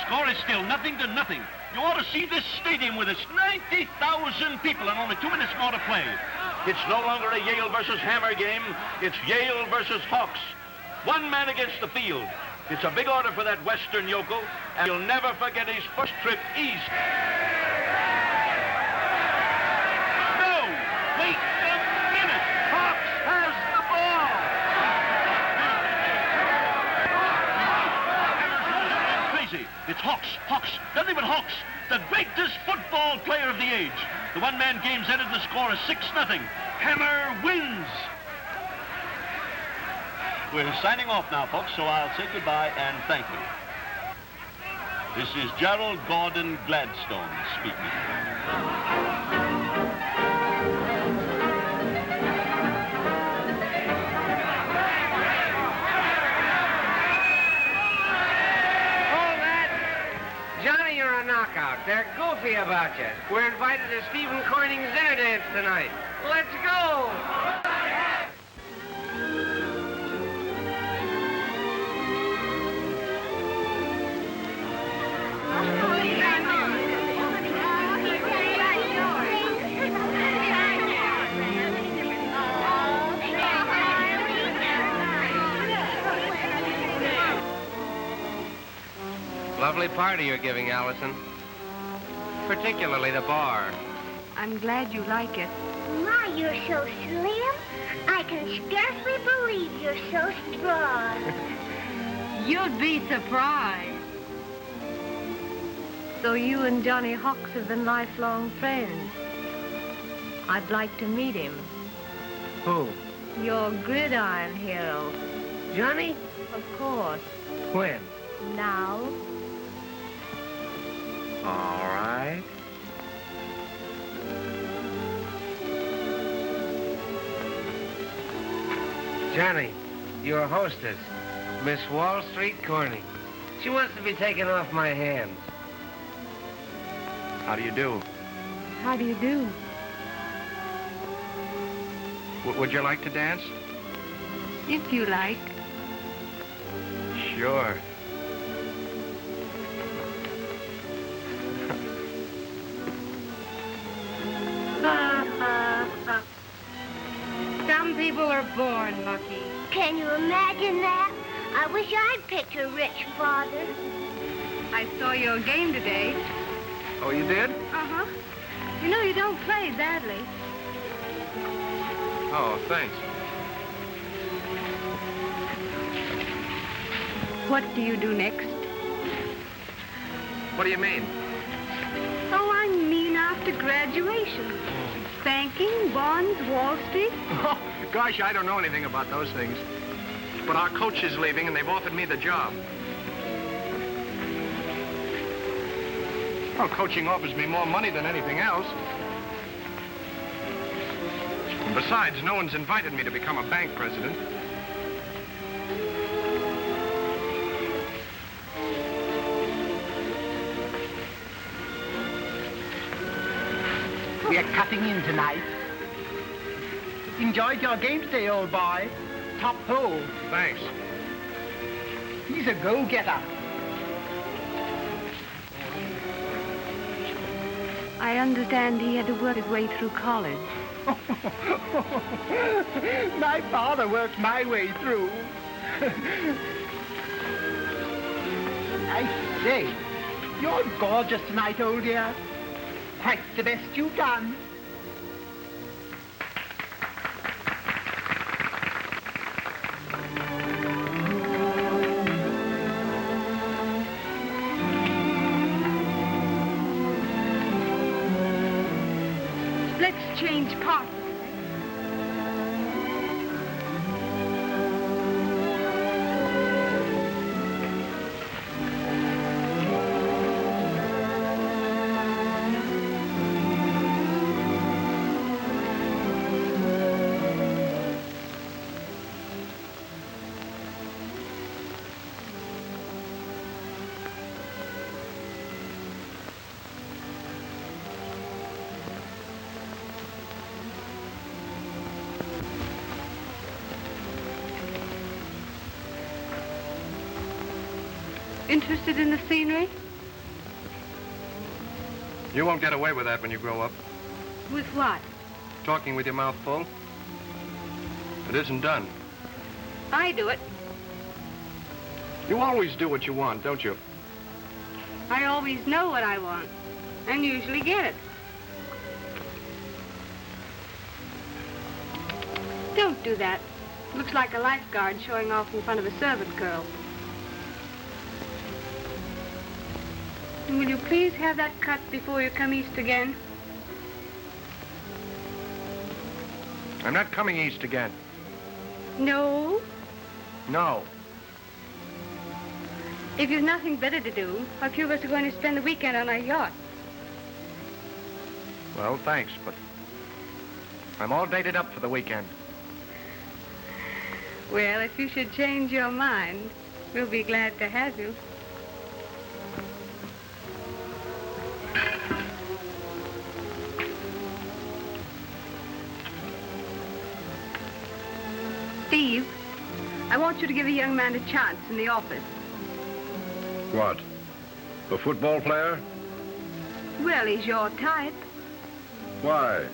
score is still 0-0. You ought to see this stadium with its 90,000 people and only 2 minutes more to play. It's no longer a Yale versus Hammer game. It's Yale versus Hawks. One man against the field. It's a big order for that Western yokel, and he'll never forget his first trip east. No! Wait a minute! Hawks has the ball! Crazy. It's Hawks. Nothing but Hawks. The greatest football player of the age. The one-man game's ended. The score is 6-0. Hammer wins. We're signing off now, folks, so I'll say goodbye and thank you. This is Gerald Gordon Gladstone speaking. You're a knockout. They're goofy about you. We're invited to Stephen Corning's dinner dance tonight. Let's go! Lovely party you're giving, Alison. Particularly the bar. I'm glad you like it. My, you're so slim. I can scarcely believe you're so strong. You'd be surprised. So you and Johnny Hawks have been lifelong friends. I'd like to meet him. Who? Your gridiron hero. Johnny? Of course. When? Now. All right. Johnny, your hostess, Miss Wall Street Corning. She wants to be taken off my hands. How do you do? How do you do? Would you like to dance? If you like. Sure. Some people are born lucky. Can you imagine that? I wish I'd picked a rich father. I saw your game today. Oh, you did? Uh-huh. You know, you don't play badly. Oh, thanks. What do you do next? What do you mean? Oh, I mean after graduation. Banking, bonds, Wall Street. Oh, gosh, I don't know anything about those things. But our coach is leaving, and they've offered me the job. Well, coaching offers me more money than anything else. And besides, no one's invited me to become a bank president. We're cutting in tonight. Enjoyed your game today, old boy. Top hole. Thanks. He's a go-getter. I understand he had to work his way through college. My father worked my way through. I say, you're gorgeous tonight, old dear. Quite the best you've done. Let's change partners. Interested in the scenery? You won't get away with that when you grow up. With what? Talking with your mouth full. It isn't done. I do it. You always do what you want, don't you? I always know what I want, and usually get it. Don't do that. Looks like a lifeguard showing off in front of a servant girl. Will you please have that cut before you come east again? I'm not coming east again. No? No. If you've nothing better to do, a few of us are going to spend the weekend on our yacht. Well, thanks, but I'm all dated up for the weekend. Well, if you should change your mind, we'll be glad to have you. Steve, I want you to give a young man a chance in the office. What? A football player? Well, he's your type. Why?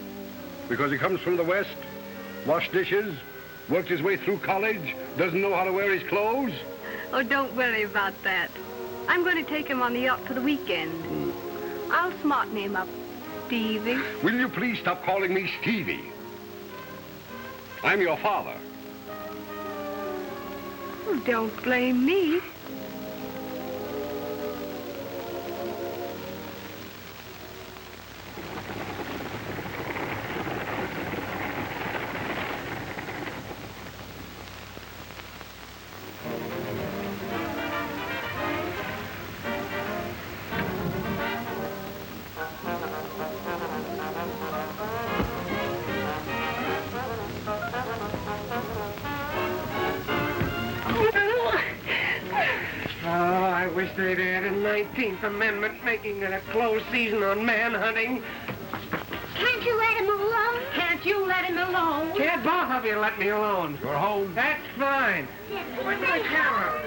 Because he comes from the West, washed dishes, worked his way through college, doesn't know how to wear his clothes? Oh, don't worry about that. I'm going to take him on the yacht for the weekend. I'll smarten him up, Stevie. Will you please stop calling me Stevie? I'm your father. Oh, don't blame me. They'd add a 19th Amendment making it a closed season on manhunting. Can't you let him alone? Can't you let him alone? Can't both of you let me alone? You're home. That's fine. Where's my camera?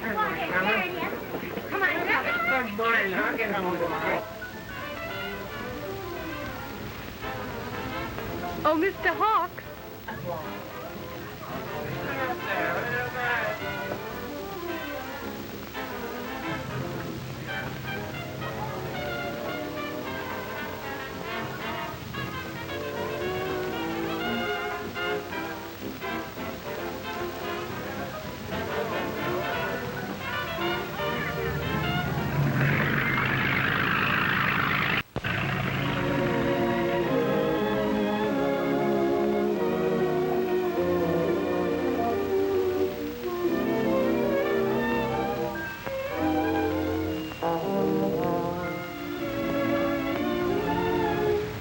Come on, there it is. Come on, grab it. Good boy, I'll get home. Oh, Mr. Hawks.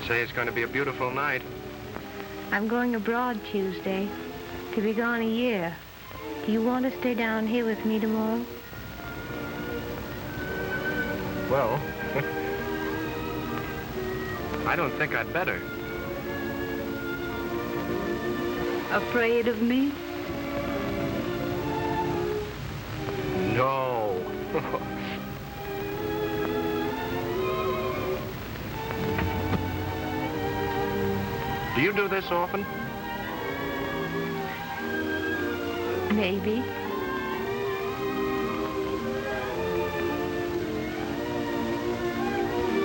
Say it's going to be a beautiful night. I'm going abroad Tuesday. To be gone a year. Do you want to stay down here with me tomorrow? Well, I don't think I'd better. Afraid of me? No. Do you do this often? Maybe.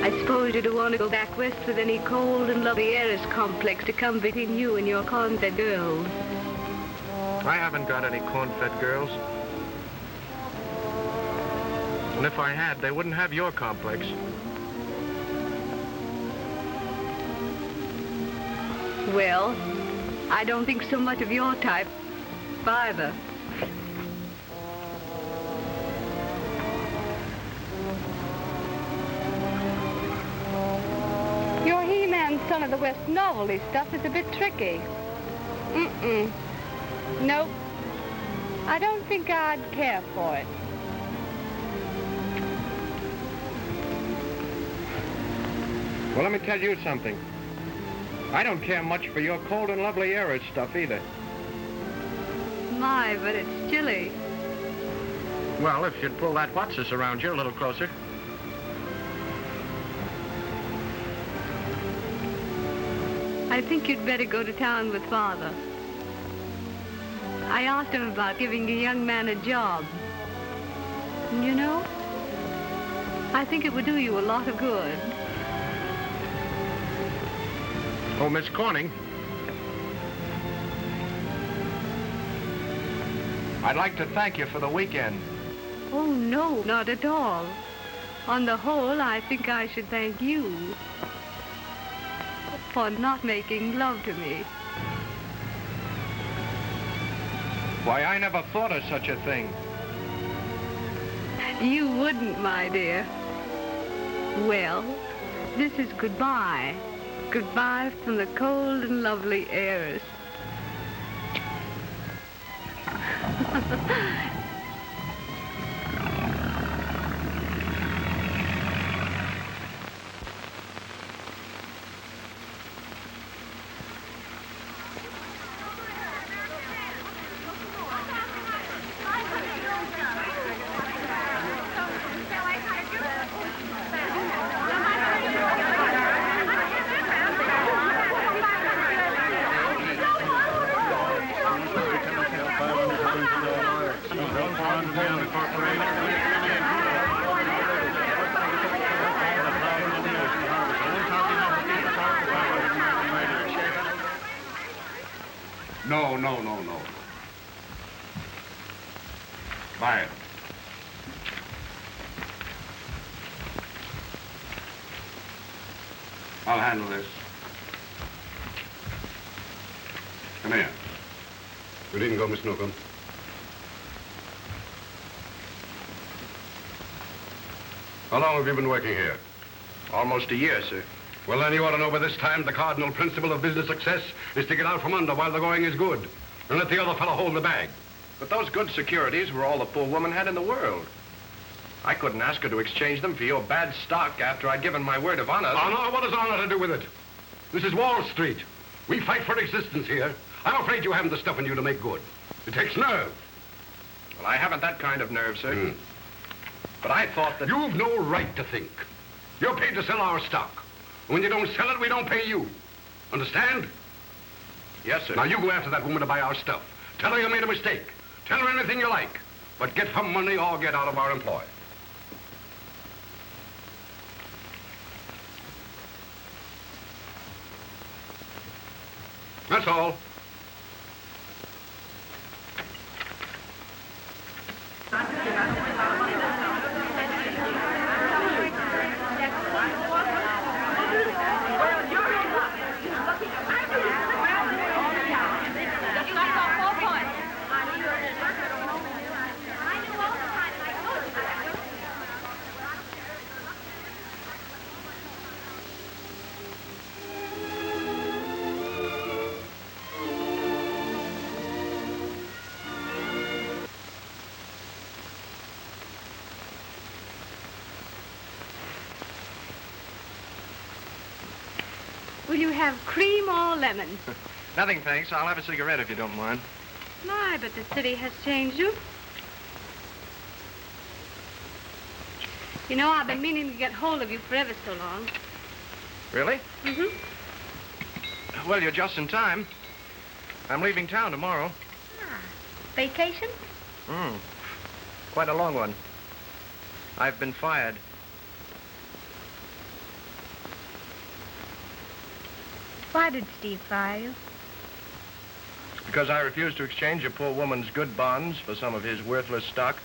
I suppose you don't want to go back west with any cold and lovely heiress complex to come between you and your corn-fed girls. I haven't got any corn-fed girls. And if I had, they wouldn't have your complex. Well, I don't think so much of your type, either. Your He-Man Son of the West novelty stuff is a bit tricky. Nope. I don't think I'd care for it. Well, let me tell you something. I don't care much for your cold and lovely heiress stuff either. My, but it's chilly. Well, if you'd pull that what's-this around you a little closer. I think you'd better go to town with Father. I asked him about giving a young man a job. And you know, I think it would do you a lot of good. Oh, Miss Corning. I'd like to thank you for the weekend. Oh, no, not at all. On the whole, I think I should thank you for not making love to me. Why, I never thought of such a thing. You wouldn't, my dear. Well, this is goodbye. Goodbye from the cold and lovely heiress. No. Buy it. I'll handle this. Come here. Good evening, go, Miss Newcomb. How long have you been working here? Almost a year, sir. Well, then you ought to know by this time the cardinal principle of business success is to get out from under while the going is good. And let the other fellow hold the bag. But those good securities were all the poor woman had in the world. I couldn't ask her to exchange them for your bad stock after I'd given my word of honor. Honor? What does honor to do with it? This is Wall Street. We fight for existence here. I'm afraid you haven't the stuff in you to make good. It takes nerve. Well, I haven't that kind of nerve, sir. But I thought that... You've no right to think. You're paid to sell our stock. When you don't sell it, we don't pay you. Understand? Yes, sir. Now, you go after that woman to buy our stuff. Tell her you made a mistake. Tell her anything you like. But get her money or get out of our employ. That's all. Will you have cream or lemon? Nothing, thanks. I'll have a cigarette if you don't mind. My, but the city has changed you. You know, I've been meaning to get hold of you for ever so long. Really? Mm-hmm. Well, you're just in time. I'm leaving town tomorrow. Ah, vacation? Quite a long one. I've been fired. Why did Steve fire you? Because I refused to exchange a poor woman's good bonds for some of his worthless stock.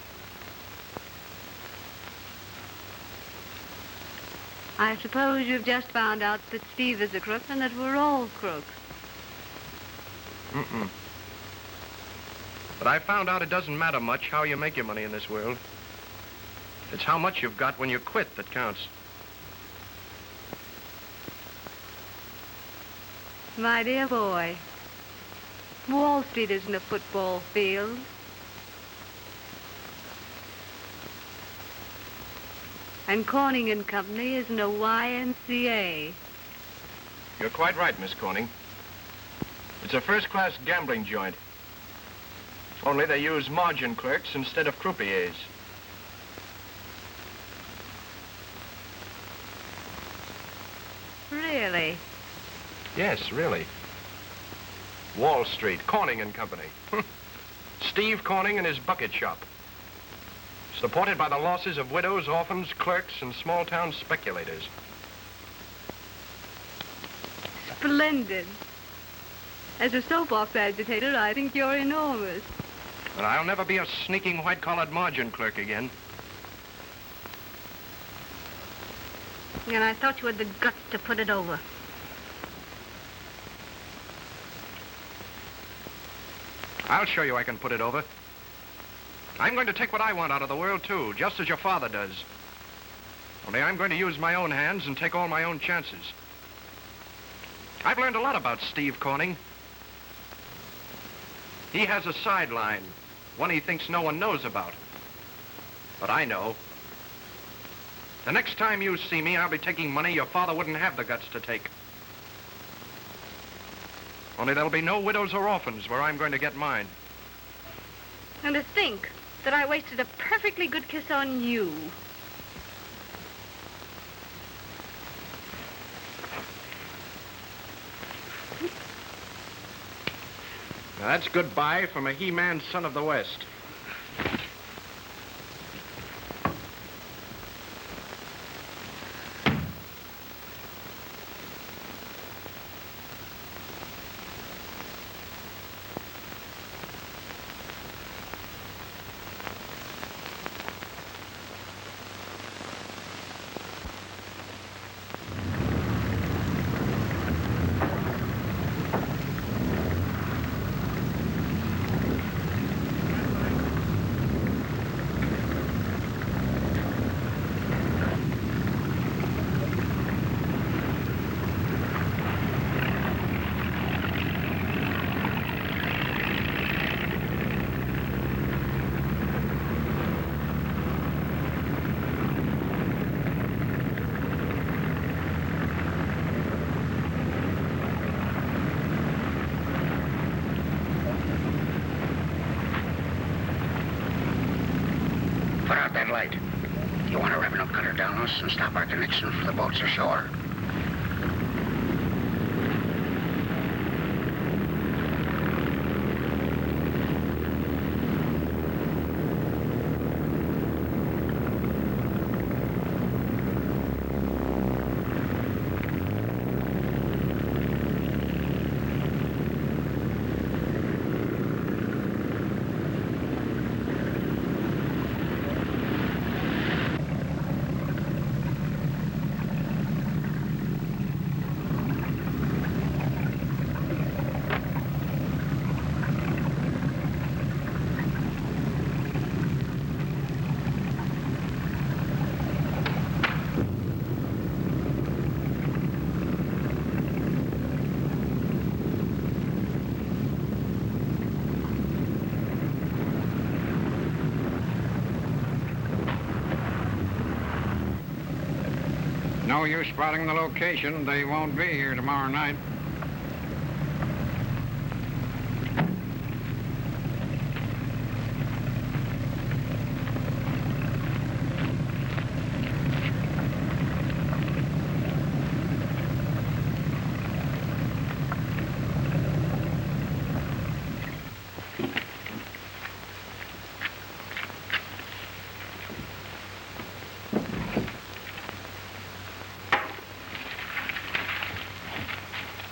I suppose you've just found out that Steve is a crook and that we're all crooks. But I found out it doesn't matter much how you make your money in this world. It's how much you've got when you quit that counts. My dear boy, Wall Street isn't a football field. And Corning and Company isn't a YMCA. You're quite right, Miss Corning. It's a first-class gambling joint. Only they use margin clerks instead of croupiers. Really? Yes, really. Wall Street, Corning and Company. Steve Corning and his bucket shop. Supported by the losses of widows, orphans, clerks, and small-town speculators. Splendid. As a soapbox agitator, I think you're enormous. But I'll never be a sneaking white-collared margin clerk again. And I thought you had the guts to put it over. I'll show you I can put it over. I'm going to take what I want out of the world, too, just as your father does. Only I'm going to use my own hands and take all my own chances. I've learned a lot about Steve Corning. He has a sideline, one he thinks no one knows about. But I know. The next time you see me, I'll be taking money your father wouldn't have the guts to take. Only there'll be no widows or orphans where I'm going to get mine. And to think that I wasted a perfectly good kiss on you. Now, that's goodbye from a he-man son of the West. Put out that light. You want a revenue cutter down us and stop our connection for the boats ashore. No use spotting the location. They won't be here tomorrow night.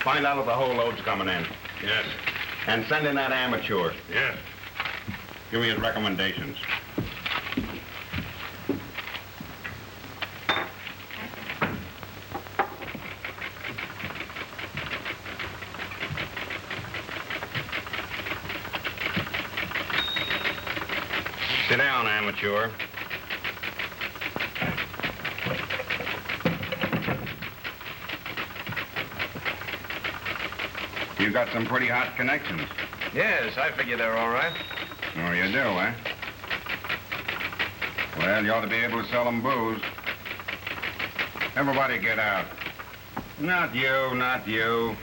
Find out if the whole load's coming in. Yes. And send in that amateur. Yes. Give me his recommendations. Sit down, amateur. You got some pretty hot connections. Yes, I figure they're all right. Oh, you do, eh? Well, you ought to be able to sell them booze. Everybody get out. Not you, not you.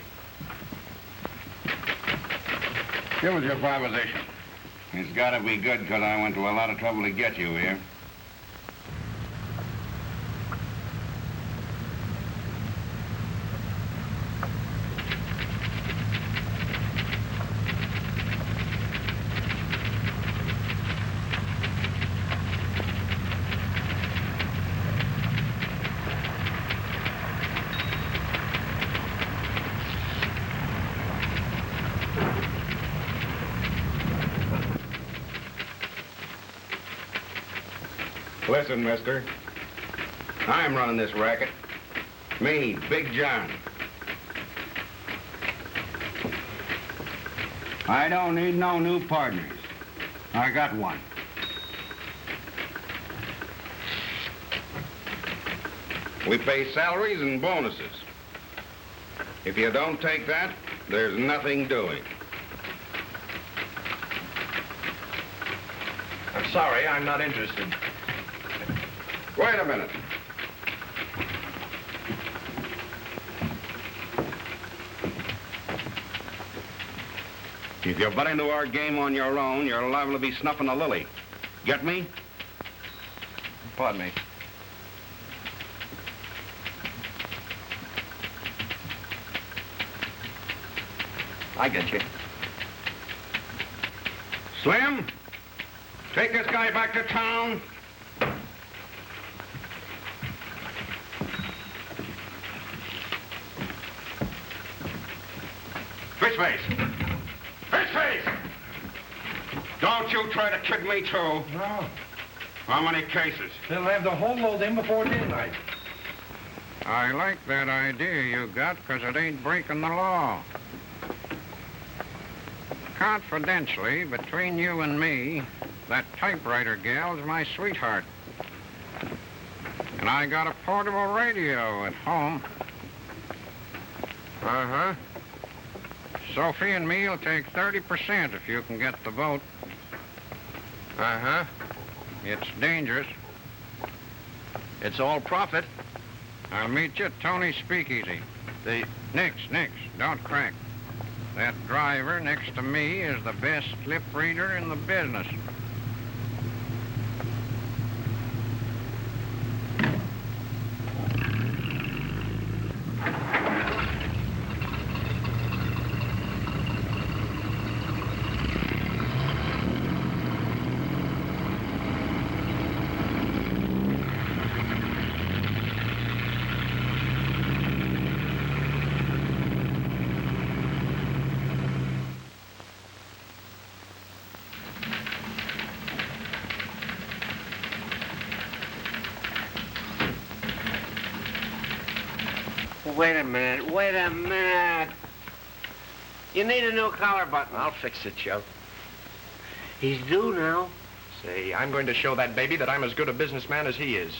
Give us your proposition. It's got to be good because I went to a lot of trouble to get you here. Listen, mister. I'm running this racket. Me, Big John. I don't need no new partners. I got one. We pay salaries and bonuses. If you don't take that, there's nothing doing. I'm sorry, I'm not interested. Wait a minute. If you butt into our game on your own, you're liable to be snuffing a lily. Get me? Pardon me. I get you. Slim, take this guy back to town. Fishface! Fishface! Don't you try to kid me, too. No. How many cases? They'll have the whole load in before daylight. I like that idea you got, 'cause it ain't breaking the law. Confidentially, between you and me, that typewriter gal's my sweetheart. And I got a portable radio at home. Uh-huh. Sophie and me'll take 30% if you can get the vote. Uh-huh. It's dangerous. It's all profit. I'll meet you at Tony's Speakeasy. Nix, don't crack. That driver next to me is the best lip reader in the business. Wait a minute. You need a new collar button. I'll fix it, Joe. He's due now. Say, I'm going to show that baby that I'm as good a businessman as he is.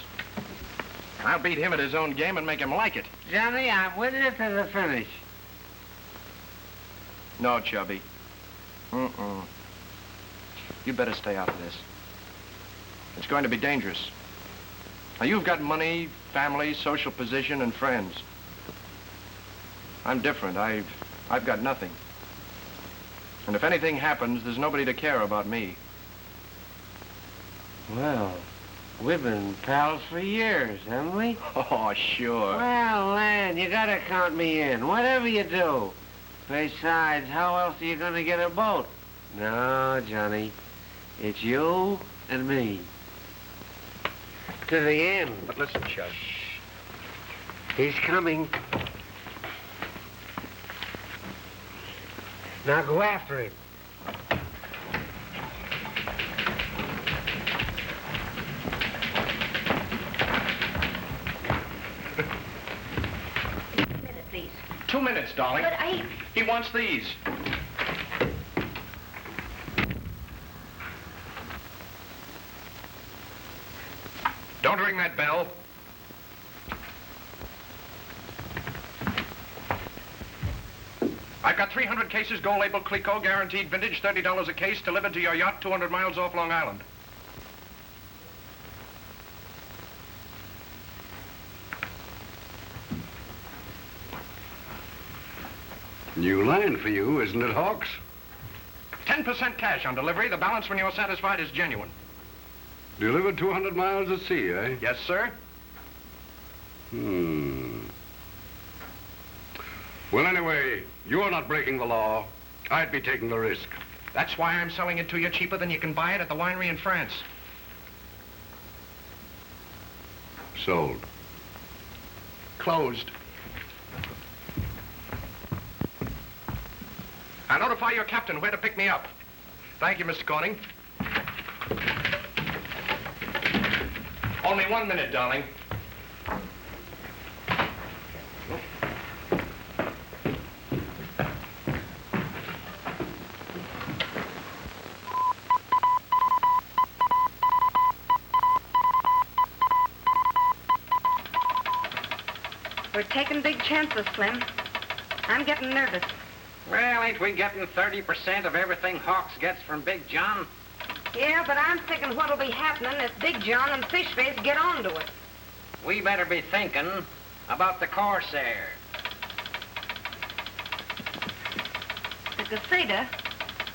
I'll beat him at his own game and make him like it. Johnny, I'm with you to the finish. No, Chubby. Mm-mm. You better stay out of this. It's going to be dangerous. Now, you've got money, family, social position, and friends. I'm different. I've got nothing. And if anything happens, there's nobody to care about me. Well, we've been pals for years, haven't we? Oh, sure. Well, Land, you gotta count me in, whatever you do. Besides, how else are you gonna get a boat? No, Johnny. It's you and me. To the end. But listen, Chub. He's coming. Now go after him. Minute, please. 2 minutes, darling. But He wants these. Don't ring that bell. I've got 300 cases, gold label Clico, guaranteed vintage, $30 a case, delivered to your yacht 200 miles off Long Island. New line for you, isn't it, Hawks? 10% cash on delivery. The balance, when you're satisfied, is genuine. Delivered 200 miles at sea, eh? Yes, sir. Well, anyway, you're not breaking the law. I'd be taking the risk. That's why I'm selling it to you cheaper than you can buy it at the winery in France. Sold. Closed. I'll notify your captain where to pick me up. Thank you, Mr. Corning. Only 1 minute, darling. We're taking big chances, Slim. I'm getting nervous. Well, ain't we getting 30% of everything Hawks gets from Big John? Yeah, but I'm thinking what'll be happening if Big John and Fishface get onto it. We better be thinking about the Corsair. The Caseta,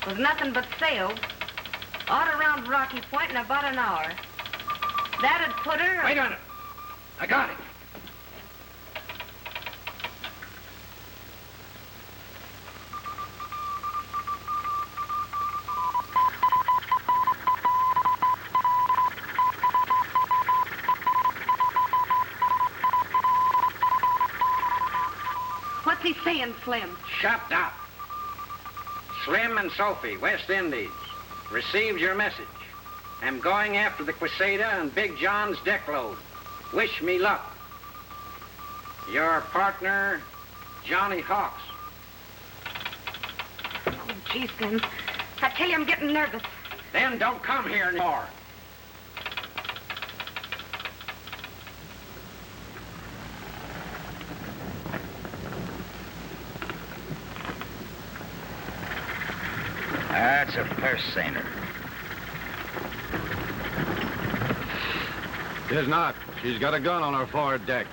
with nothing but sails, all around Rocky Point in about an hour. That'd put her... Wait a minute. I got it. What's he saying, Slim? Shut up. Slim and Sophie, West Indies, received your message. I'm going after the Quesada and Big John's deck load. Wish me luck. Your partner, Johnny Hawks. Oh, gee, Slim. I tell you, I'm getting nervous. Then don't come here anymore. That's a personifies. Tis not. She's got a gun on her forward deck.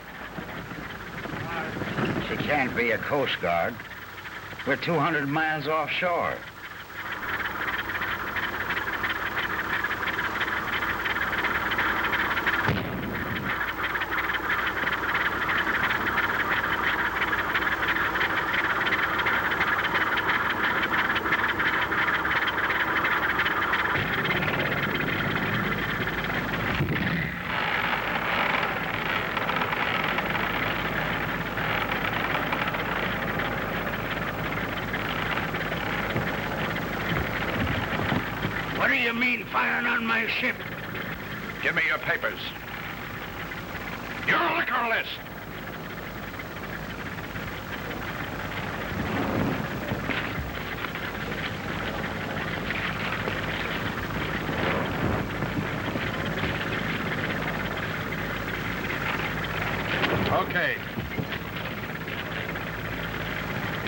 She can't be a Coast Guard. We're 200 miles offshore. What do you mean, firing on my ship? Give me your papers. Your liquor list. Okay.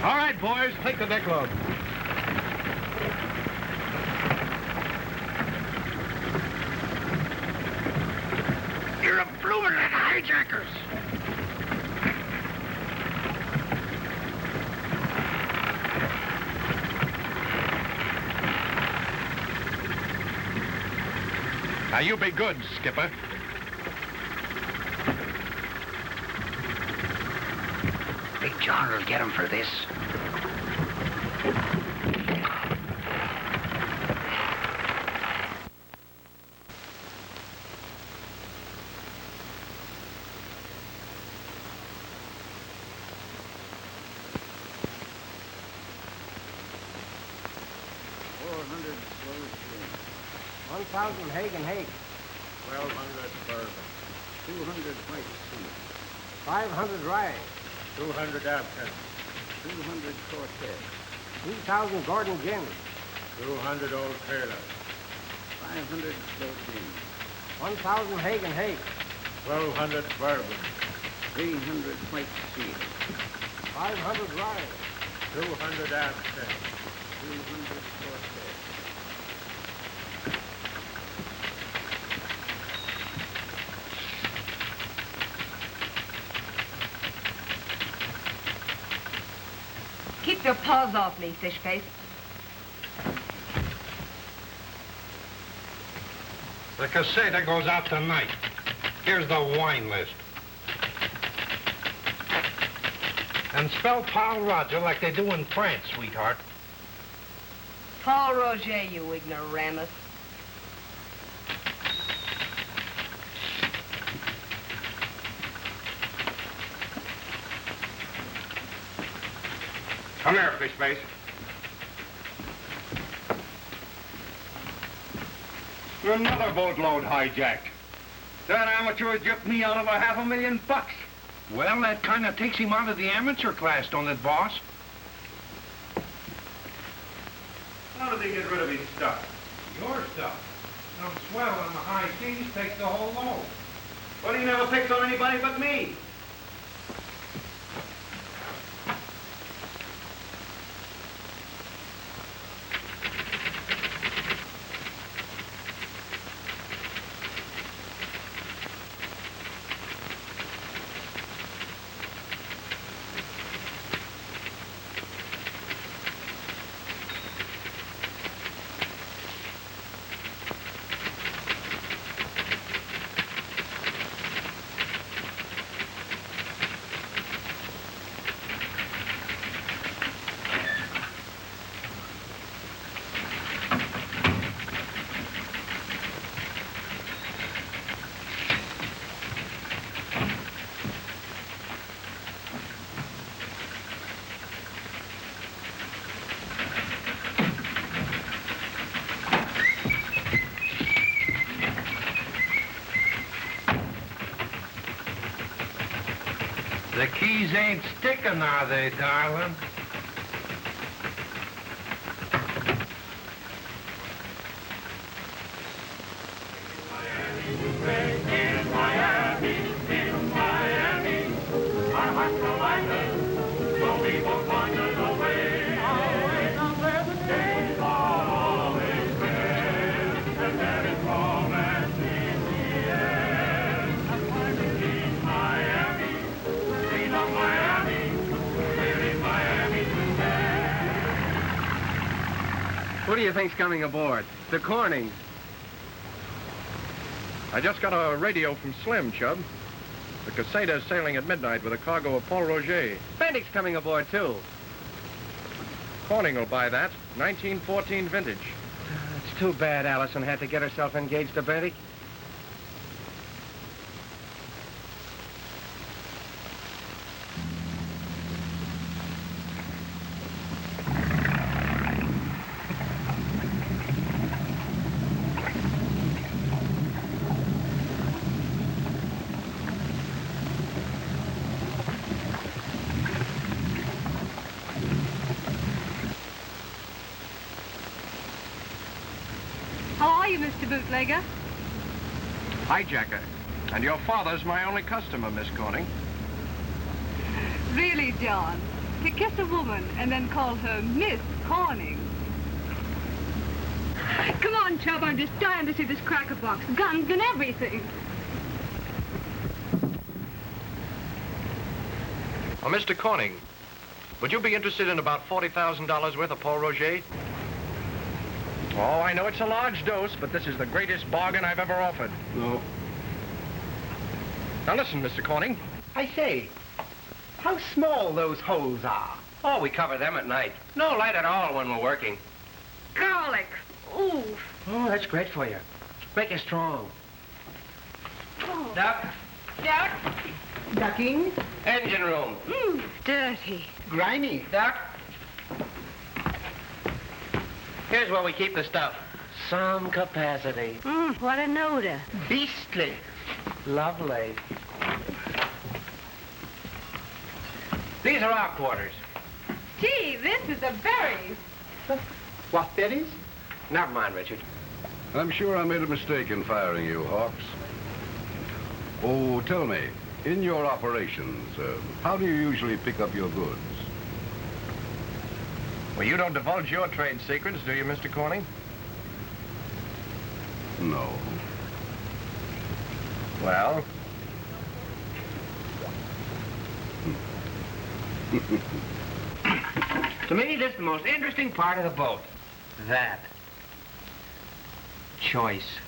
All right, boys, take the deck load. You're a bloomin' hijackers. Now, you be good, Skipper. Big John will get him for this. Hagen Hake. 1,200 bourbon. 200 white sea. 500 rye. 200 absinthe. 200 Corsair. 2,000 Gordon gin. 200 Old Taylor. 500 slow gin. 1,000 Hagen Hake. 1,200 bourbon. 300 white seal. 500 rye. 200 absinthe. 200 Corsair. Keep your paws off me, Fishface. The Caseta goes out tonight. Here's the wine list. And spell Paul Roger like they do in France, sweetheart. Paul Roger, you ignoramus. Come here, Fishface. Another boatload hijacked. That amateur jerked me out of $500,000. Well, that kind of takes him out of the amateur class, don't it, boss? How did they get rid of his stuff? Your stuff. Some swell on the high seas takes the whole load. Well, he never picks on anybody but me. The keys ain't sticking, are they, darling? Who do you think's coming aboard? The Cornings. I just got a radio from Slim, Chub. The Quesada's sailing at midnight with a cargo of Paul Roger. Bendick's coming aboard, too. Corning will buy that. 1914 vintage. It's too bad Alison had to get herself engaged to Bendick. Mr. Bootlegger. Hijacker. And your father's my only customer, Miss Corning. Really, John? To kiss a woman and then call her Miss Corning? Come on, Chubb, I'm just dying to see this cracker box. Guns and everything. Oh, Mr. Corning, would you be interested in about $40,000 worth of Paul Roger? Oh, I know it's a large dose, but this is the greatest bargain I've ever offered. No. Now listen, Mr. Corning. I say, how small those holes are. Oh, we cover them at night. No light at all when we're working. Garlic. Ooh. Oh, that's great for you. Make you strong. Oh. Duck. Duck. Ducking. Engine room. Dirty. Grimy. Duck. Here's where we keep the stuff. Some capacity. What an odor. Beastly. Lovely. These are our quarters. Gee, this is the berries. What berries? Never mind, Richard. I'm sure I made a mistake in firing you, Hawks. Oh, tell me, in your operations, how do you usually pick up your goods? Well, you don't divulge your trade secrets, do you, Mr. Corning? No. Well? To me, this is the most interesting part of the boat. That. Choice.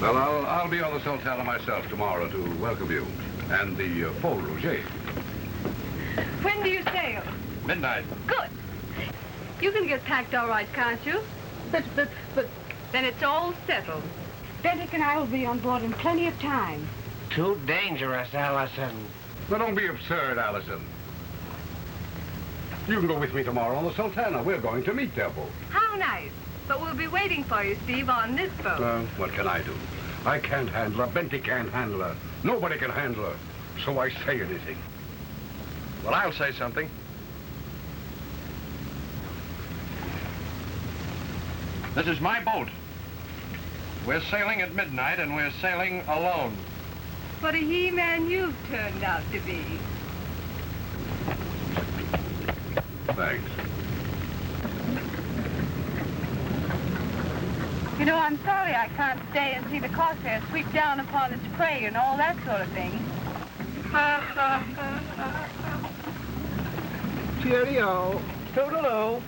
Well, I'll be on the Sultana myself tomorrow to welcome you. And the Paul Roger. When do you sail? Midnight. Good. You can get packed all right, can't you? But... Then it's all settled. Bendick and I will be on board in plenty of time. Too dangerous, Allison. Now, don't be absurd, Allison. You can go with me tomorrow on the Sultana. We're going to meet their boat. How nice. But we'll be waiting for you, Steve, on this boat. What can I do? I can't handle her. Benty can't handle her. Nobody can handle her. So I say anything. Well, I'll say something. This is my boat. We're sailing at midnight, and we're sailing alone. What a he-man you've turned out to be. Thanks. You know, I'm sorry I can't stay and see the Corsair sweep down upon its prey and all that sort of thing. Cheerio. Toodaloo.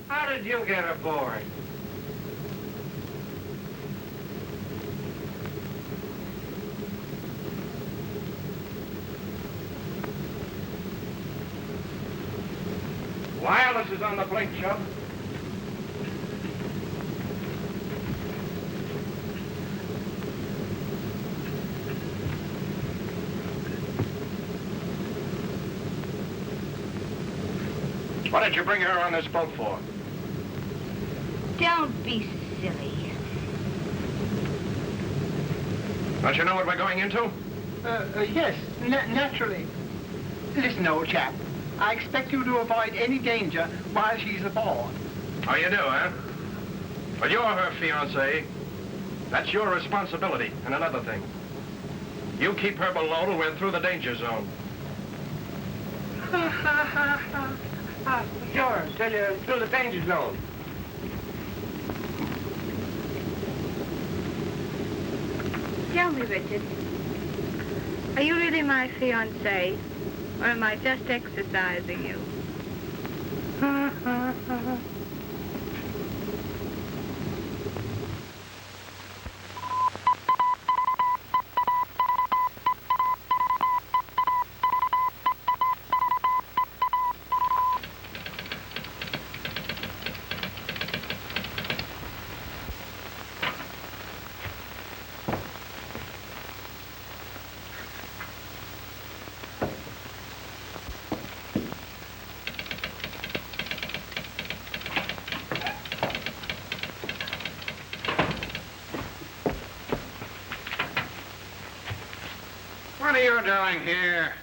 How did you get aboard? Wireless is on the plate, Chubb. What did you bring her on this boat for? Don't be silly. Don't you know what we're going into? Yes, naturally. Listen, old chap. I expect you to avoid any danger while she's aboard. Oh, you do, huh? Well, you're her fiancé. That's your responsibility. And another thing. You keep her below till we're through the danger zone. Sure, until you're through the danger zone. Tell me, Richard, are you really my fiancé, or am I just exercising you? What are you doing here?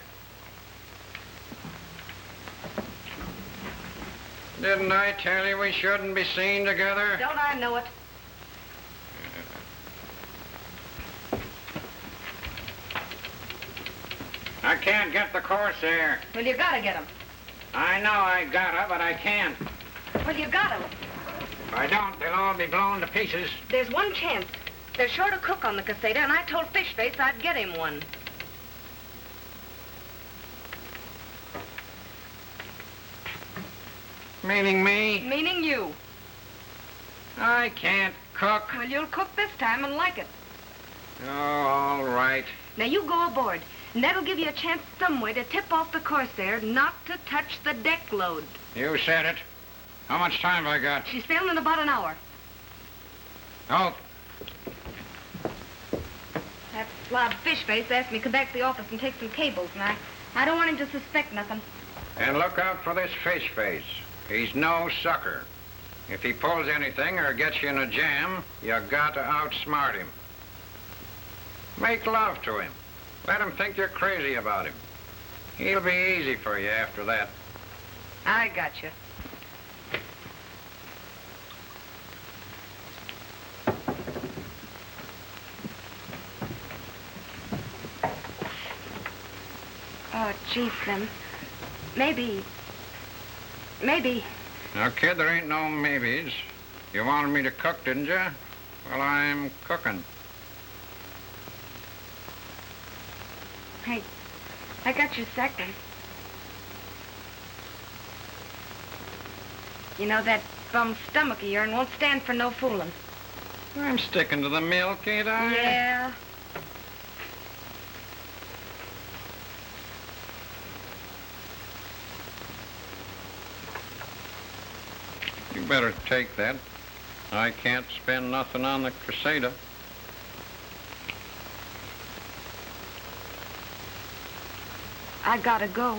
Didn't I tell you we shouldn't be seen together? Don't I know it? I can't get the Corsair. Well, you gotta get him. I know I gotta, but I can't. Well, you got him. If I don't, they'll all be blown to pieces. There's one chance. They're short a cook on the Caseta, and I told Fishface I'd get him one. Meaning me? Meaning you. I can't Cook. Well, you'll cook this time and like it. Oh, all right. Now, you go aboard, and that'll give you a chance some way to tip off the Corsair not to touch the deck load. You said it. How much time have I got? She's sailing in about an hour. Oh, That slob Fishface asked me to come back to the office and take some cables, and I don't want him to suspect nothing. and look out for this fish face. He's no sucker. If he pulls anything or gets you in a jam, you got to outsmart him. Make love to him. Let him think you're crazy about him. He'll be easy for you after that. I got you. Oh, gee, Slim. Maybe. Now, kid, there ain't no maybes. You wanted me to cook, didn't you? Well, I'm cooking. Hey, I got your second. You know, that bum stomach of yourn won't stand for no fooling. I'm sticking to the milk, ain't I? Yeah. You better take that. I can't spend nothing on the Crusader. I gotta go.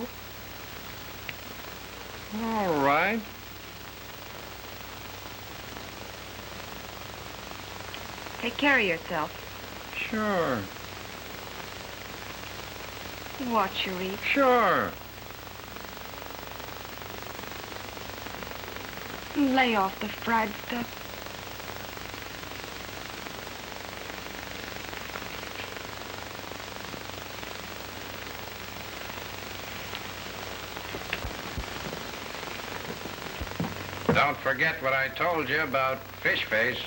All right. Take care of yourself. Sure. Watch your eat. Sure. Lay off the fried stuff. Don't forget what I told you about fish face.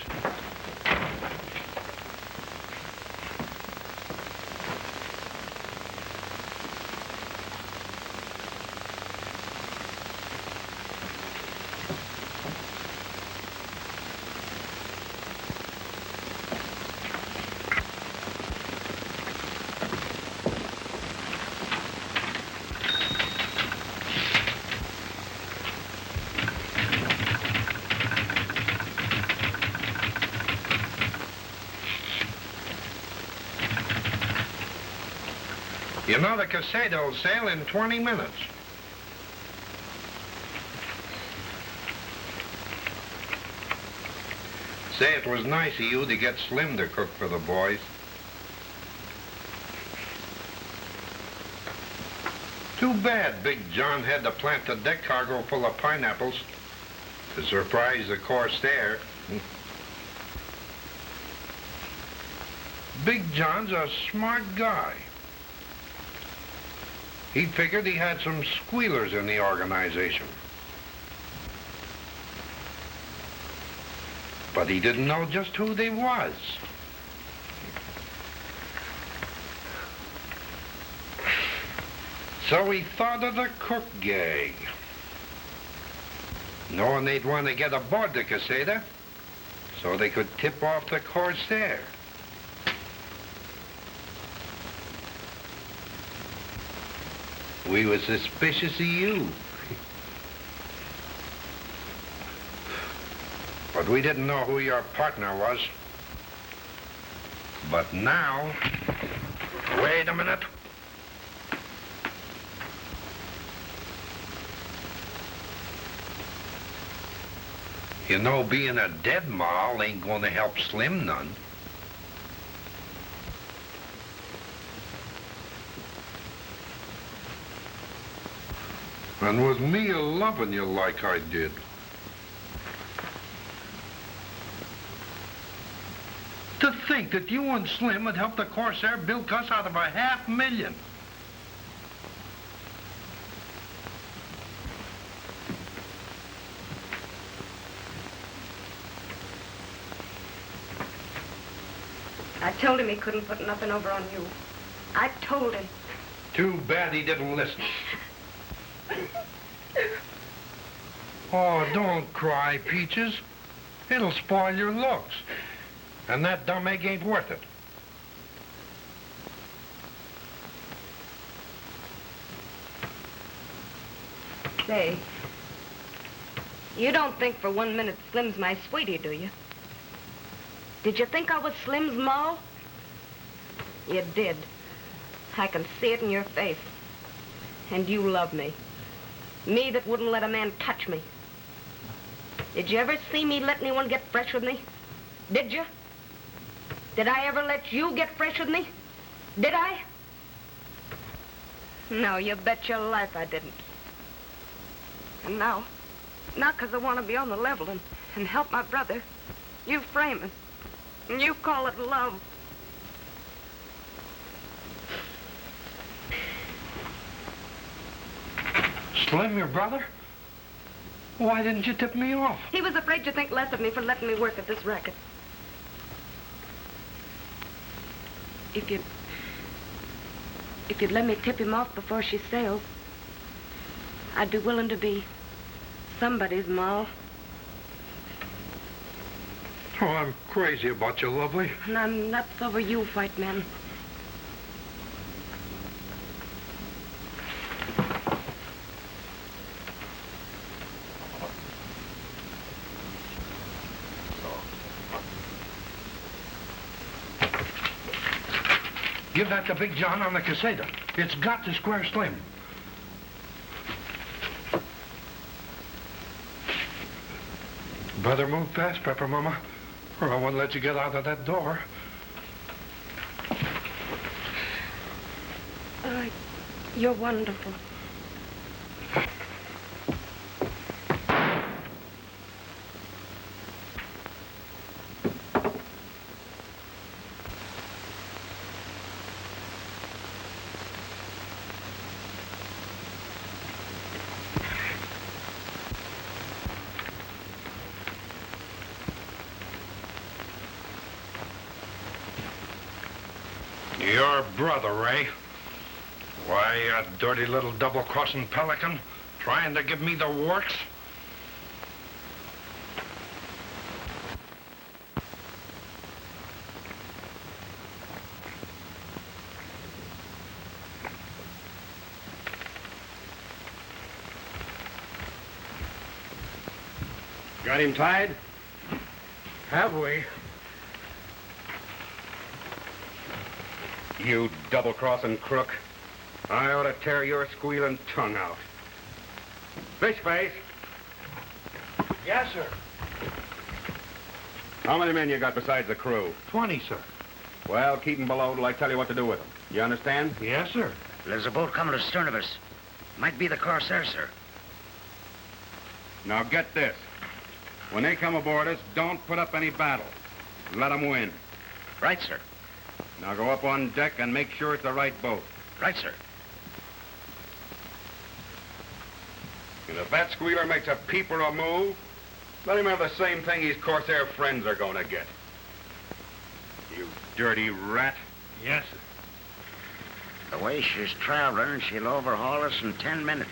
You know, the Casado will sail in 20 minutes. Say, it was nice of you to get Slim to cook for the boys. Too bad Big John had to plant the deck cargo full of pineapples to surprise the Corsair. Big John's a smart guy. He figured he had some squealers in the organization. But he didn't know just who they was. So he thought of the cook gang, knowing they'd want to get aboard the Casada so they could tip off the Corsair. We were suspicious of you. But we didn't know who your partner was. But now... Wait a minute. You know, being a dead mall ain't gonna help Slim none. And with me loving you like I did. To think that you and Slim had helped the Corsair bilk us out of $500,000. I told him he couldn't put nothing over on you. I told him. Too bad he didn't listen. Oh, don't cry, Peaches. It'll spoil your looks. And that dumb egg ain't worth it. Say, you don't think for 1 minute Slim's my sweetie, do you? Did you think I was Slim's ma? You did. I can see it in your face. And you love me. Me that wouldn't let a man touch me. Did you ever see me let anyone get fresh with me? Did you? Did I ever let you get fresh with me? Did I? No, you bet your life I didn't. And now 'cause I want to be on the level and help my brother, you frame us. And you call it love. Slim, your brother? Why didn't you tip me off? He was afraid you'd think less of me for letting me work at this racket. If you'd let me tip him off before she sails, I'd be willing to be somebody's ma. Oh, I'm crazy about you, lovely. And I'm nuts over you, white man. Give that to Big John on the caseta. It's got to square Slim. Better move fast, Pepper Mama, or I won't let you get out of that door. You're wonderful. Your brother, Ray. Why, you dirty little double-crossing pelican, trying to give me the works? Got him tied? Have we? You double-crossing crook. I ought to tear your squealing tongue out. Fish face. Yes, sir. How many men you got besides the crew? 20, sir. Well, keep them below till I tell you what to do with them. You understand? Yes, sir. There's a boat coming astern of us. Might be the Corsair, sir. Now get this. When they come aboard us, don't put up any battle. Let them win. Right, sir. Now go up on deck and make sure it's the right boat. Right, sir. And if that squealer makes a peep or a move, let him have the same thing his Corsair friends are going to get. You dirty rat. Yes, sir. The way she's traveling, she'll overhaul us in 10 minutes.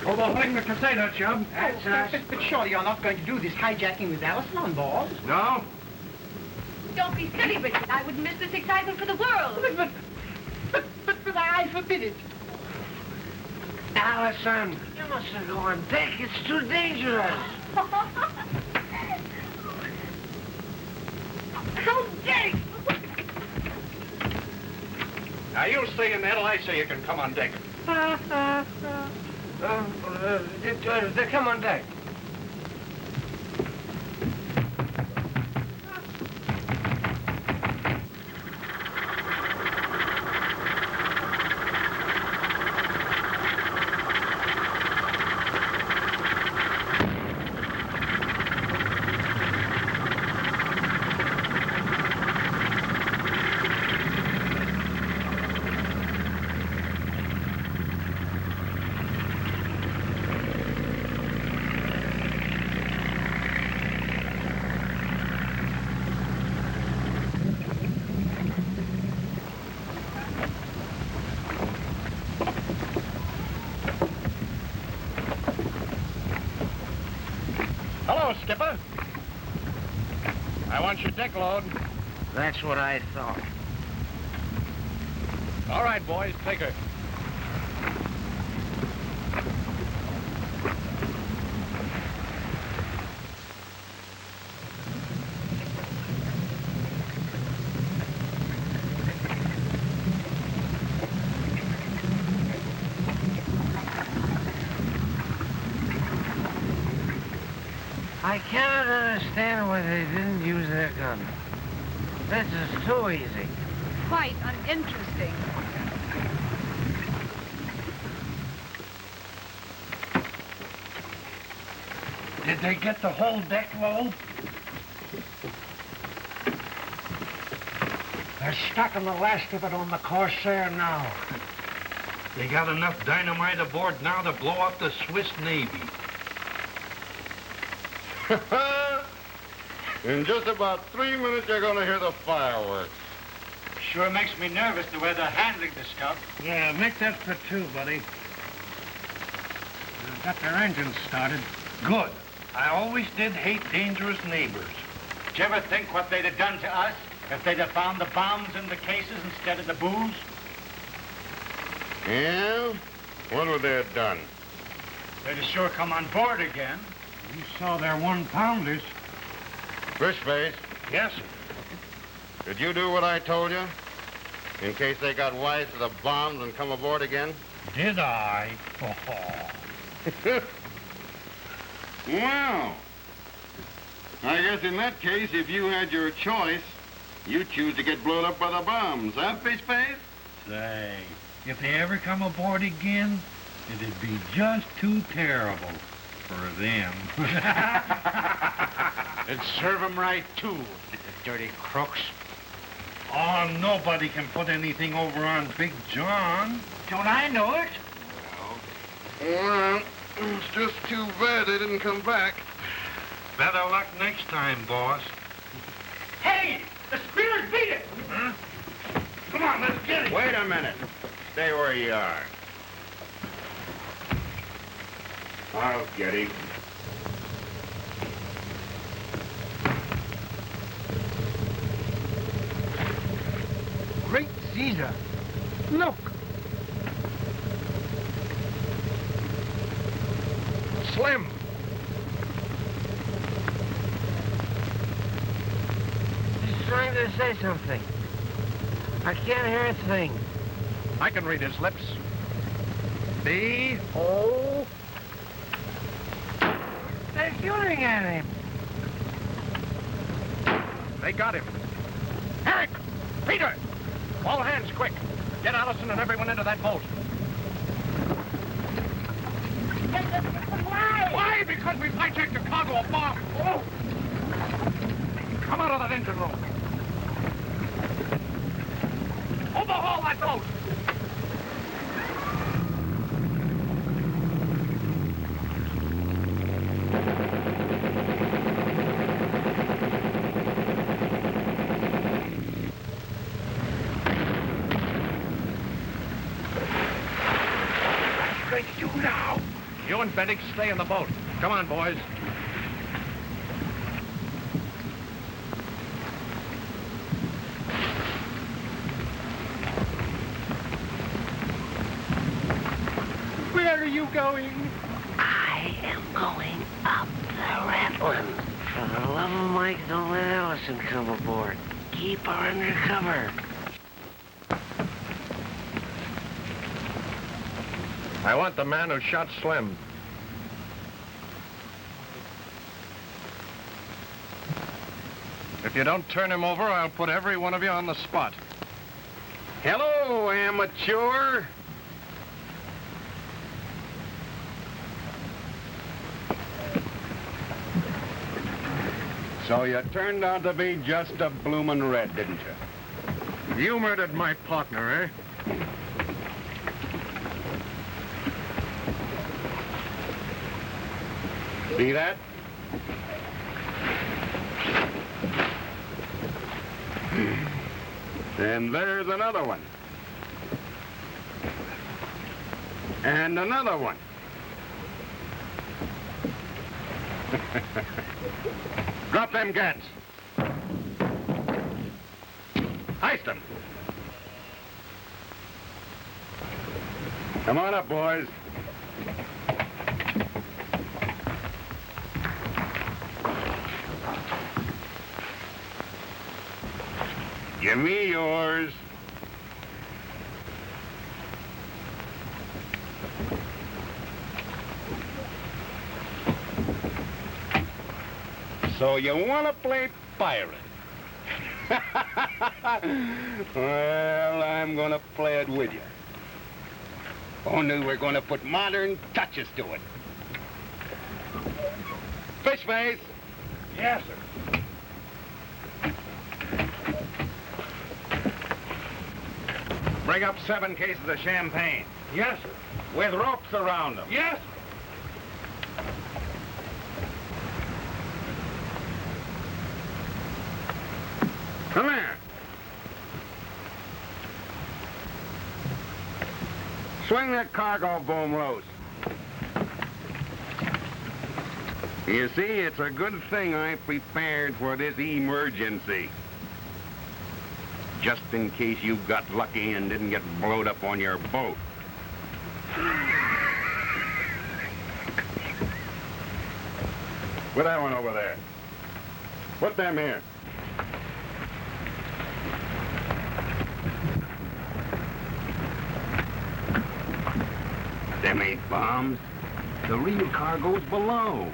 Overhauling the caseta, chum. That's us. But surely you're not going to do this hijacking with Alison on board? No? Don't be silly, Richard. I wouldn't miss this excitement for the world. But I forbid it. Alison, you mustn't go on deck. It's too dangerous. How dare you! Now, you stay in there till I say you can come on deck. Come on deck. Hello, Skipper. I want your deck load. That's what I thought. All right, boys, take her. I cannot understand why they didn't use their gun. This is too easy. Quite uninteresting. Did they get the whole deck load? They're stocking the last of it on the Corsair now. They got enough dynamite aboard now to blow up the Swiss Navy. In just about 3 minutes, you're going to hear the fireworks. Sure makes me nervous the way they're handling the stuff. Yeah, make that for two, buddy. They've got their engines started. Good. I always did hate dangerous neighbors. Did you ever think what they'd have done to us if they'd have found the bombs in the cases instead of the booze? Yeah? What would they have done? They'd have sure come on board again. You saw their one-pounders. Fishface. Yes, sir. Did you do what I told you? In case they got wise to the bombs and come aboard again? Did I? Well, I guess in that case, if you had your choice, you'd choose to get blown up by the bombs, huh, Fishface? Say, if they ever come aboard again, it'd be just too terrible for them. It'd serve them right, too, the dirty crooks. Oh, nobody can put anything over on Big John. Don't I know it? Well, it's just too bad they didn't come back. Better luck next time, boss. Hey, the Spears beat it! Huh? Come on, let's get it. Wait a minute. Stay where you are. I'll get him. Great Caesar. Look. Slim. He's trying to say something. I can't hear a thing. I can read his lips. B-O. They're shooting at him. They got him. Eric! Peter! All hands, quick. Get Alison and everyone into that boat. Why? Why? Because we've hijacked a cargo of bombs. Oh! Come out of that engine room. Overhaul that boat. You and Bennett stay in the boat. Come on, boys. Where are you going? I am going up the Ratland. For the love of Mike, don't let Alison come aboard. Keep her under cover. I want the man who shot Slim. If you don't turn him over, I'll put every one of you on the spot. Hello, amateur. So you turned out to be just a bloomin' red, didn't you? You murdered my partner, eh? See that? And there's another one. And another one. Drop them gats. Heist them. Come on up, boys. Give me yours. So you want to play pirate? Well, I'm going to play it with you. Only we're going to put modern touches to it. Fish face. Yes, sir. Bring up 7 cases of champagne. Yes, sir. With ropes around them. Yes, sir. Come here. Swing that cargo boom loose. You see, it's a good thing I prepared for this emergency. Just in case you got lucky and didn't get blowed up on your boat. Put that one over there. Put them here. Them ain't bombs. The real cargo's below.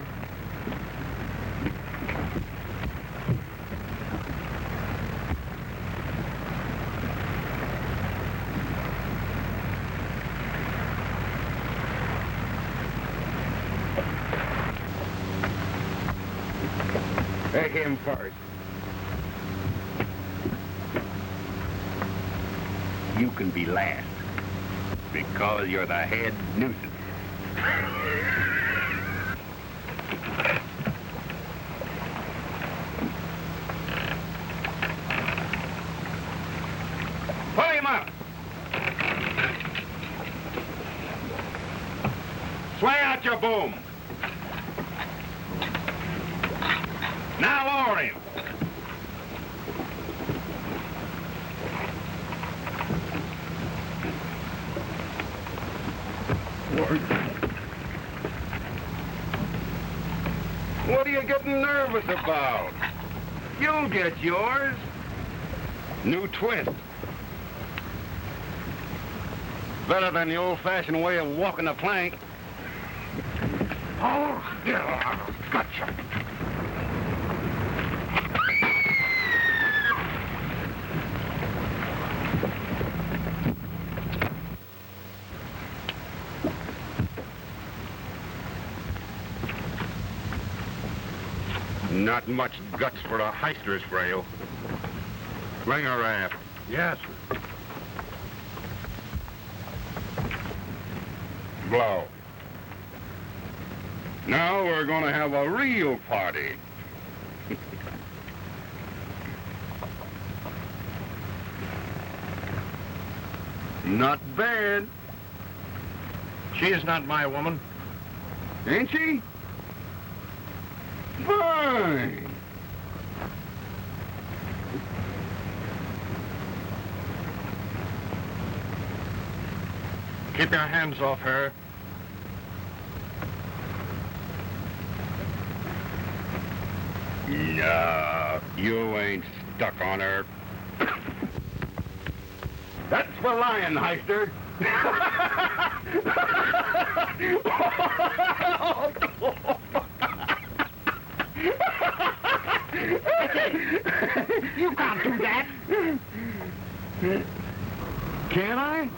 Take him first. You can be last, because you're the head nuisance. Pull him up. Sway out your boom. Now lower him. What are you getting nervous about? You'll get yours. New twist. Better than the old-fashioned way of walking the plank. Oh, yeah, gotcha. Not much guts for a heister's frail. Bring a raft. Yes, sir. Blow. Now we're going to have a real party. Not bad. She is not my woman. Ain't she? Fine. Keep your hands off her. No, you ain't stuck on her. That's for lying, heister. You can't do that. Can I?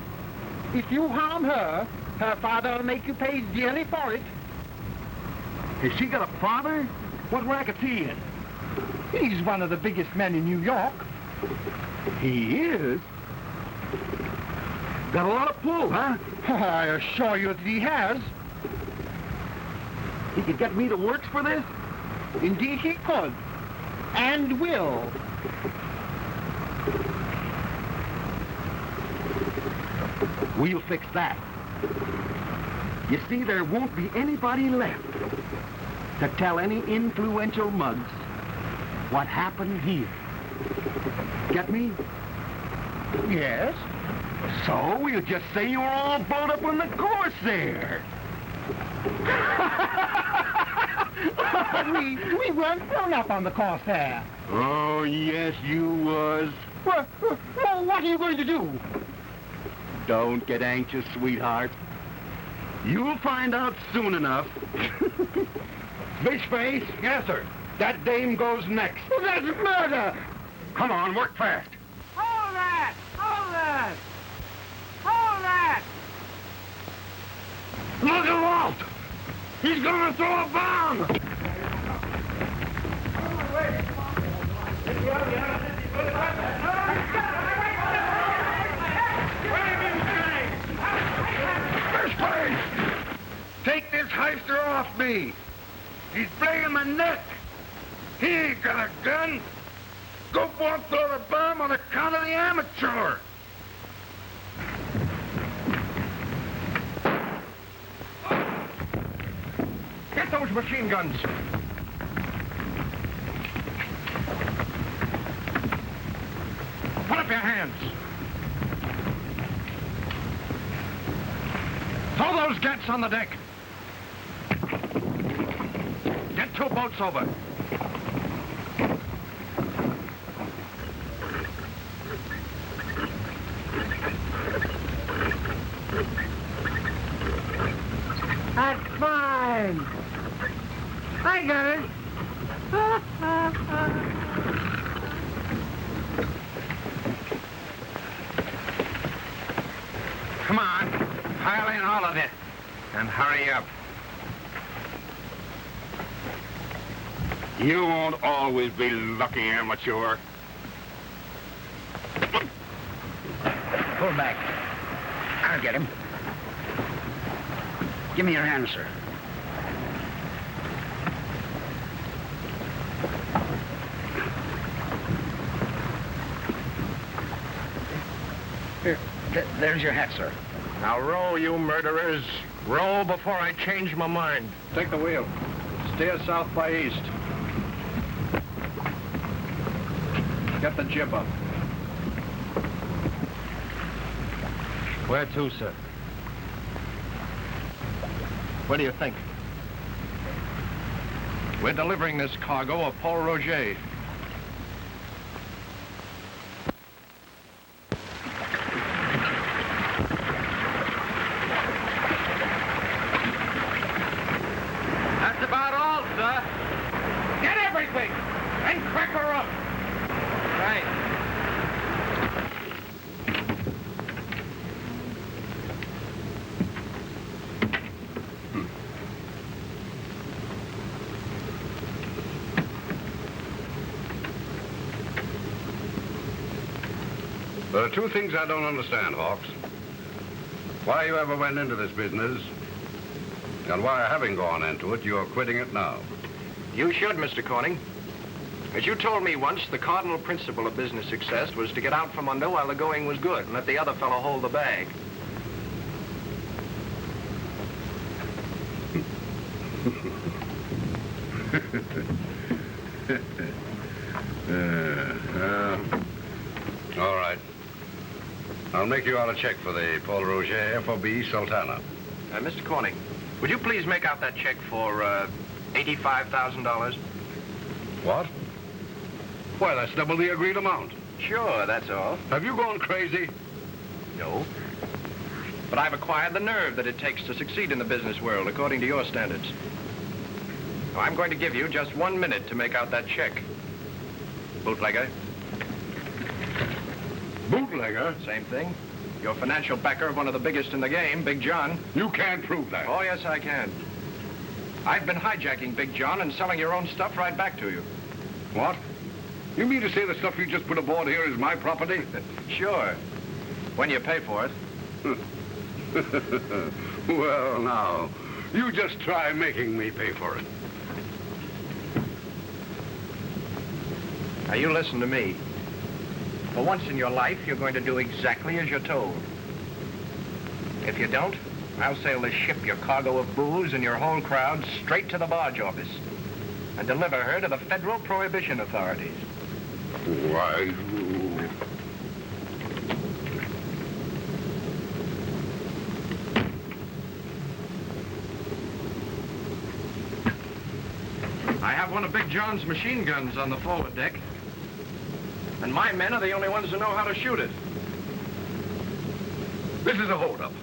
If you harm her, her father will make you pay dearly for it. Has she got a father? What racket's he in? He's one of the biggest men in New York. He is? Got a lot of pull, huh? I assure you that he has. He could get me to work for this? Indeed he could. And will. We'll fix that. You see, there won't be anybody left. to tell any influential mugs what happened here. Get me? Yes. So we'll just say you were all blown up on the Corsair. we weren't blown up on the Corsair. Oh, yes, you was. Well, what are you going to do? Don't get anxious, sweetheart. You'll find out soon enough. Fishface? Yes, sir. That dame goes next. Well, that's murder! Come on, work fast. Hold that! Hold that! Hold that! Look at Walt! He's gonna throw a bomb! Fishface! Take this heister off me! He's breaking my neck! He ain't got a gun! Go for throw the bomb on account of the amateur! Get those machine guns! Put up your hands! Throw those gats on the deck! Get 2 boats over. That's fine. I got it. Come on, pile in all of it, and hurry up. You won't always be lucky, amateur. Pull back. I'll get him. Give me your hand, sir. Here, there's your hat, sir. Now row, you murderers. Row before I change my mind. Take the wheel. Steer south by east. Get the jib up. Where to, sir? What do you think? We're delivering this cargo of Paul Roger. That's about all, sir. Get everything and crack her up. Right. There are 2 things I don't understand, Hawks. Why you ever went into this business, and why, having gone into it, you're quitting it now. You should, Mr. Corning. As you told me once, the cardinal principle of business success was to get out from under while the going was good and let the other fellow hold the bag. All right. I'll make you out a check for the Paul Roger FOB Sultana. Mr. Corning, would you please make out that check for $85,000? What? Why, that's double the agreed amount. Sure, that's all. Have you gone crazy? No. But I've acquired the nerve that it takes to succeed in the business world, according to your standards. Now, I'm going to give you just 1 minute to make out that check. Bootlegger. Bootlegger? Same thing. Your financial backer of one of the biggest in the game, Big John. You can't prove that. Oh, yes, I can. I've been hijacking Big John and selling your own stuff right back to you. What? You mean to say the stuff you just put aboard here is my property? Sure. When you pay for it. Well, now, you just try making me pay for it. Now, you listen to me. For once in your life, you're going to do exactly as you're told. If you don't, I'll sail the ship, your cargo of booze, and your whole crowd straight to the barge office and deliver her to the federal prohibition authorities. Why? I have one of Big John's machine guns on the forward deck. And my men are the only ones who know how to shoot it. This is a holdup.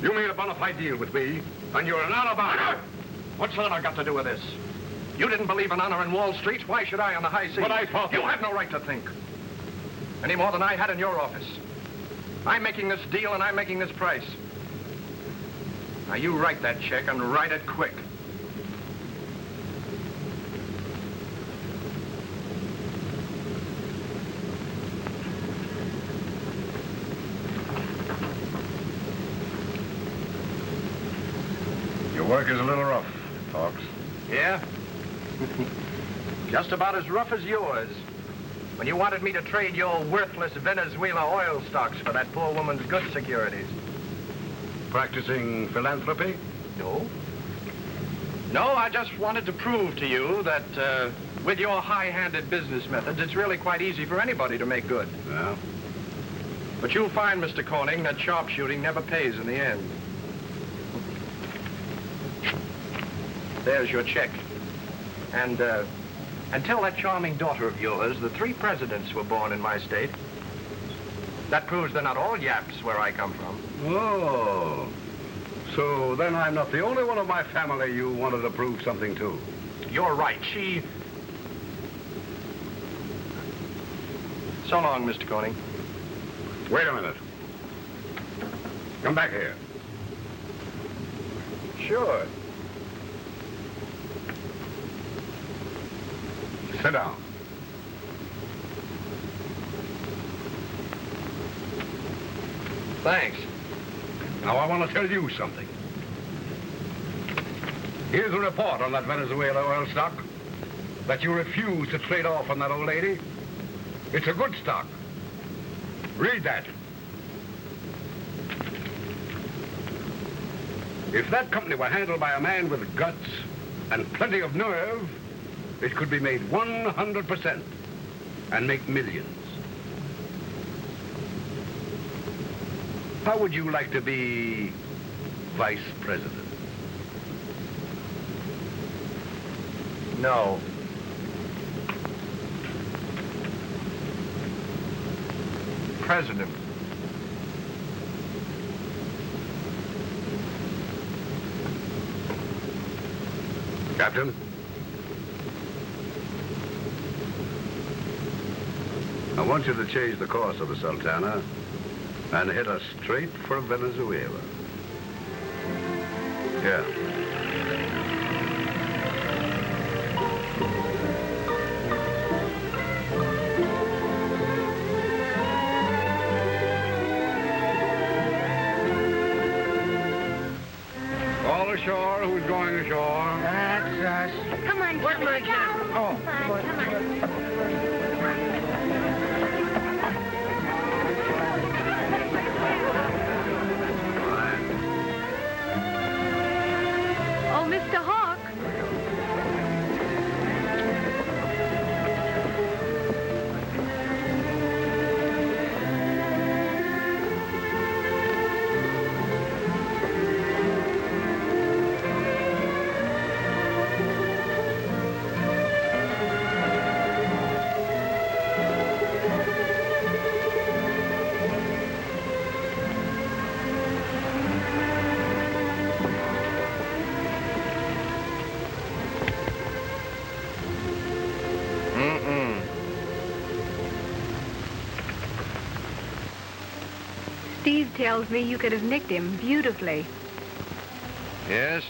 You made a bona fide deal with me, and you're an honor. What's honor got to do with this? You didn't believe in honor in Wall Street. Why should I on the high seas? But I thought... You have no right to think. Any more than I had in your office. I'm making this deal, and I'm making this price. Now, you write that check, and write it quick. Your work is a little rough, Hawks. Yeah? Just about as rough as yours. When you wanted me to trade your worthless Venezuela oil stocks for that poor woman's good securities. Practicing philanthropy? No. No, I just wanted to prove to you that with your high-handed business methods, it's really quite easy for anybody to make good. Yeah? But you'll find, Mr. Corning, that sharpshooting never pays in the end. There's your check. And tell that charming daughter of yours the 3 presidents were born in my state. That proves they're not all yaps where I come from. Oh. So then I'm not the only one of my family you wanted to prove something to. You're right. She... So long, Mr. Corning. Wait a minute. Come back here. Sure. Sit down. Thanks. Now, I want to tell you something. Here's a report on that Venezuela oil stock that you refuse to trade off on that old lady. It's a good stock. Read that. If that company were handled by a man with guts and plenty of nerve, it could be made 100% and make millions. How would you like to be vice president? No. President. Captain? I want you to change the course of the Sultana and hit us straight for Venezuela. Yeah. All ashore, who's going ashore? That's us. Come on, Where's my camera? Oh, come on. Oh, Mr. Hawk. Steve tells me you could have nicked him beautifully. Yes?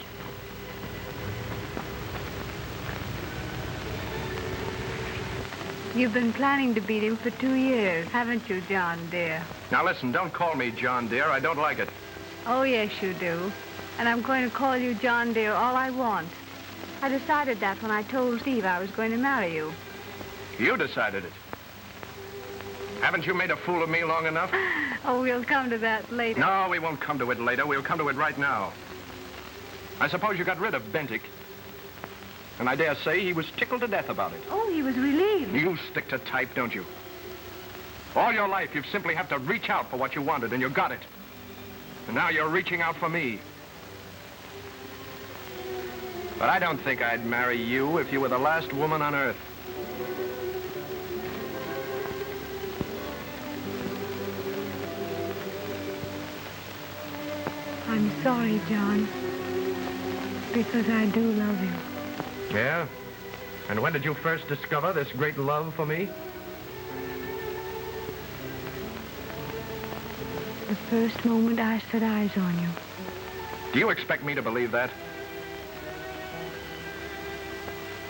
You've been planning to beat him for 2 years, haven't you, John, dear? Now listen, don't call me John, dear. I don't like it. Oh, yes, you do. And I'm going to call you John, dear, all I want. I decided that when I told Steve I was going to marry you. You decided it. Haven't you made a fool of me long enough? Oh, we'll come to that later. No, we won't come to it later. We'll come to it right now. I suppose you got rid of Bentic. And I dare say he was tickled to death about it. Oh, he was relieved. You stick to type, don't you? All your life, you've simply had to reach out for what you wanted, and you got it. And now you're reaching out for me. But I don't think I'd marry you if you were the last woman on earth. I'm sorry, John, because I do love you. Yeah? And when did you first discover this great love for me? The first moment I set eyes on you. Do you expect me to believe that?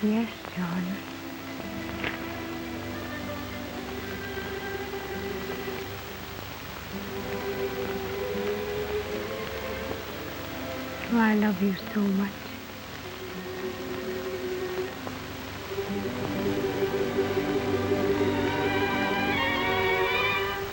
Yes, John. Oh, I love you so much.